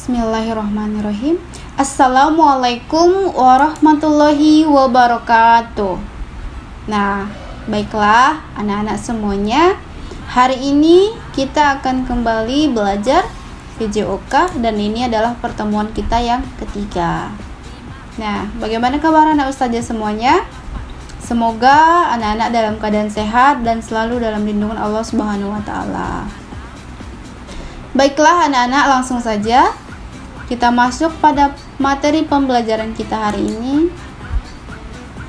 Bismillahirrahmanirrahim. Assalamualaikum warahmatullahi wabarakatuh. Nah, baiklah anak-anak semuanya. Hari ini kita akan kembali belajar PJOK dan ini adalah pertemuan kita yang ketiga. Nah, bagaimana kabar anak ustazah semuanya? Semoga anak-anak dalam keadaan sehat dan selalu dalam lindungan Allah Subhanahu wa taala. Baiklah anak-anak, langsung saja kita masuk pada materi pembelajaran kita hari ini.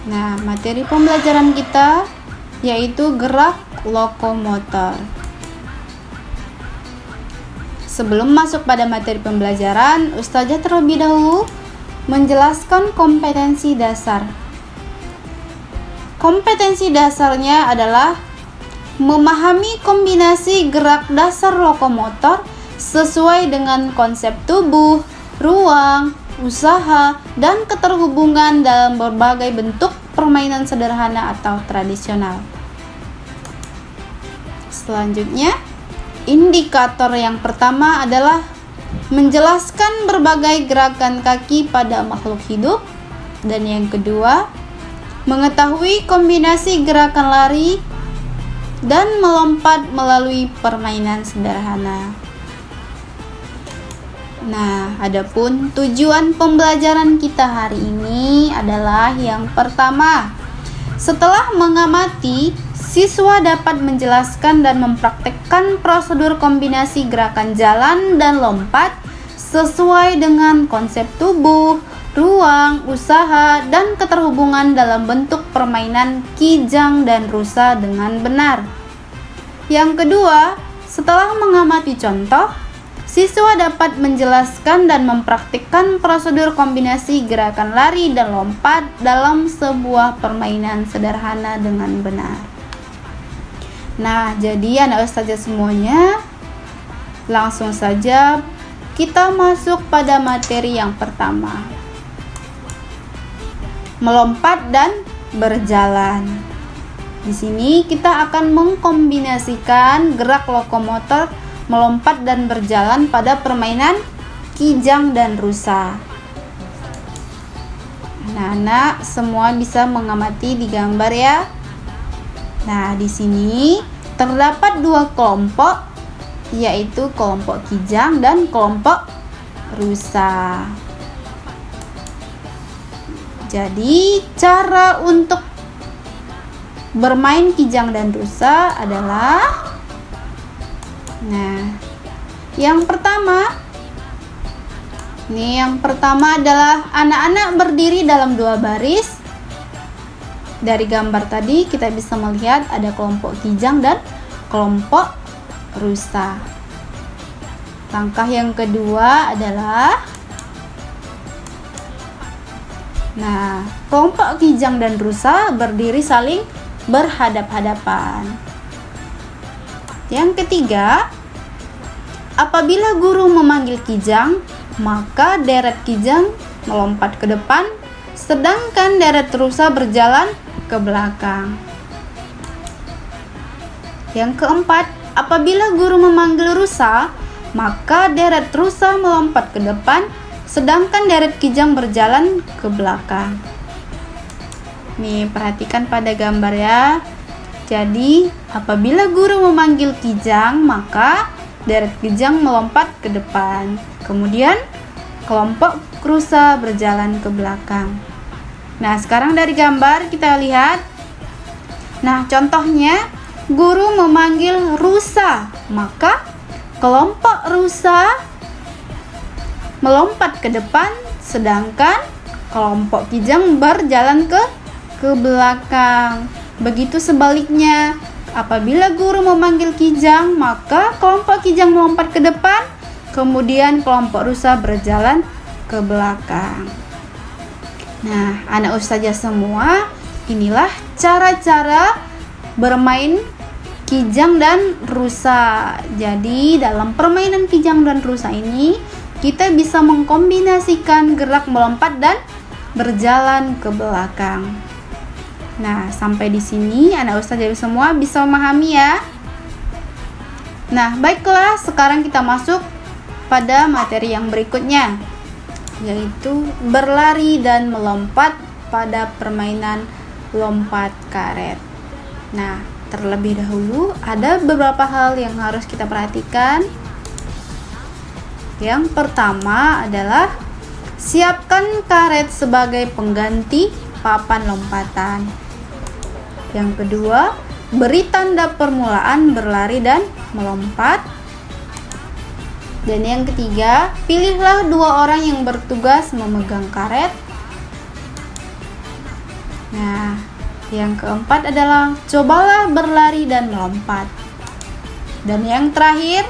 Nah, materi pembelajaran kita yaitu gerak lokomotor. Sebelum masuk pada materi pembelajaran, ustazah terlebih dahulu menjelaskan kompetensi dasar. Kompetensi dasarnya adalah memahami kombinasi gerak dasar lokomotor sesuai dengan konsep tubuh, ruang, usaha, dan keterhubungan dalam berbagai bentuk permainan sederhana atau tradisional. Selanjutnya, indikator yang pertama adalah menjelaskan berbagai gerakan kaki pada makhluk hidup, dan yang kedua, mengetahui kombinasi gerakan lari dan melompat melalui permainan sederhana. Nah, adapun tujuan pembelajaran kita hari ini adalah yang pertama, setelah mengamati, siswa dapat menjelaskan dan mempraktekkan prosedur kombinasi gerakan jalan dan lompat sesuai dengan konsep tubuh, ruang, usaha, dan keterhubungan dalam bentuk permainan kijang dan rusa dengan benar. Yang kedua, setelah mengamati contoh, siswa dapat menjelaskan dan mempraktikkan prosedur kombinasi gerakan lari dan lompat dalam sebuah permainan sederhana dengan benar. Nah, jadi anak ustazah semuanya, langsung saja kita masuk pada materi yang pertama. Melompat dan berjalan. Di sini kita akan mengkombinasikan gerak lokomotor melompat dan berjalan pada permainan kijang dan rusa. Anak-anak semua bisa mengamati di gambar ya. Nah, di sini terdapat dua kelompok, yaitu kelompok kijang dan kelompok rusa. Jadi, cara untuk bermain kijang dan rusa adalah, yang pertama adalah anak-anak berdiri dalam dua baris. Dari gambar tadi kita bisa melihat ada kelompok kijang dan kelompok rusa. Langkah yang kedua adalah, kelompok kijang dan rusa berdiri saling berhadap-hadapan. Yang ketiga, apabila guru memanggil kijang, maka deret kijang melompat ke depan, sedangkan deret rusa berjalan ke belakang. Yang keempat, apabila guru memanggil rusa, maka deret rusa melompat ke depan, sedangkan deret kijang berjalan ke belakang. Nih, perhatikan pada gambar ya. Jadi, apabila guru memanggil kijang, maka deret kijang melompat ke depan. Kemudian, kelompok rusa berjalan ke belakang. Nah, sekarang dari gambar kita lihat. Nah, contohnya, guru memanggil rusa, maka kelompok rusa melompat ke depan, sedangkan kelompok kijang berjalan ke belakang. Begitu sebaliknya, apabila guru memanggil kijang, maka kelompok kijang melompat ke depan, kemudian kelompok rusa berjalan ke belakang. Nah, anak ustazah semua, inilah cara-cara bermain kijang dan rusa. Jadi, dalam permainan kijang dan rusa ini, kita bisa mengkombinasikan gerak melompat dan berjalan ke belakang. Nah, sampai di sini anak ustazah semua bisa memahami ya. Nah, baiklah, sekarang kita masuk pada materi yang berikutnya, yaitu berlari dan melompat pada permainan lompat karet. Nah, terlebih dahulu ada beberapa hal yang harus kita perhatikan. Yang pertama adalah siapkan karet sebagai pengganti papan lompatan. Yang kedua, beri tanda permulaan berlari dan melompat. Dan yang ketiga, pilihlah 2 orang yang bertugas memegang karet. Nah, yang keempat adalah cobalah berlari dan melompat. Dan yang terakhir,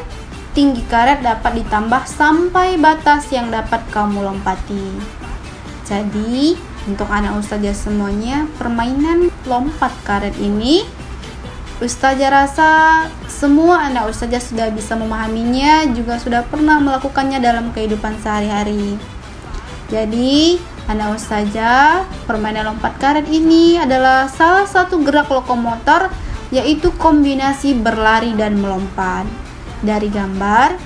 tinggi karet dapat ditambah sampai batas yang dapat kamu lompati. Jadi, untuk anak ustazah semuanya, permainan lompat karet ini ustazah rasa semua anak ustazah sudah bisa memahaminya, juga sudah pernah melakukannya dalam kehidupan sehari-hari. Jadi, anak ustazah, permainan lompat karet ini adalah salah satu gerak lokomotor, yaitu kombinasi berlari dan melompat. Dari gambar,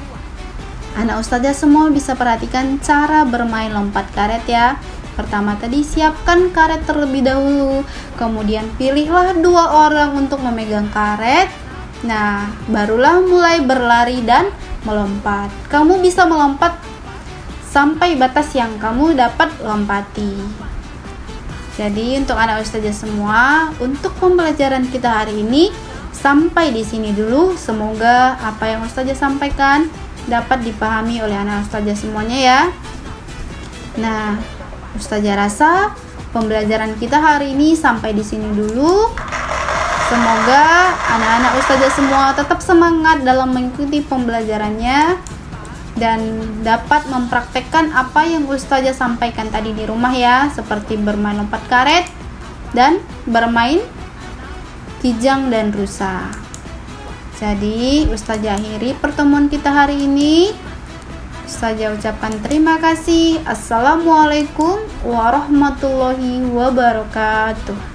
anak ustazah semua bisa perhatikan cara bermain lompat karet ya. Pertama tadi, siapkan karet terlebih dahulu, kemudian pilihlah 2 orang untuk memegang karet. Nah, barulah mulai berlari dan melompat. Kamu bisa melompat sampai batas yang kamu dapat lompati. Jadi untuk anak ustazah semua, untuk pembelajaran kita hari ini sampai di sini dulu. Semoga apa yang ustazah sampaikan dapat dipahami oleh anak ustazah semuanya ya. Nah, ustazah rasa pembelajaran kita hari ini sampai di sini dulu. Semoga anak-anak ustazah semua tetap semangat dalam mengikuti pembelajarannya dan dapat mempraktekkan apa yang ustazah sampaikan tadi di rumah ya, seperti bermain lompat karet dan bermain kijang dan rusa. Jadi ustazah akhiri pertemuan kita hari ini. Ustazah ucapkan terima kasih. Assalamualaikum warahmatullahi wabarakatuh.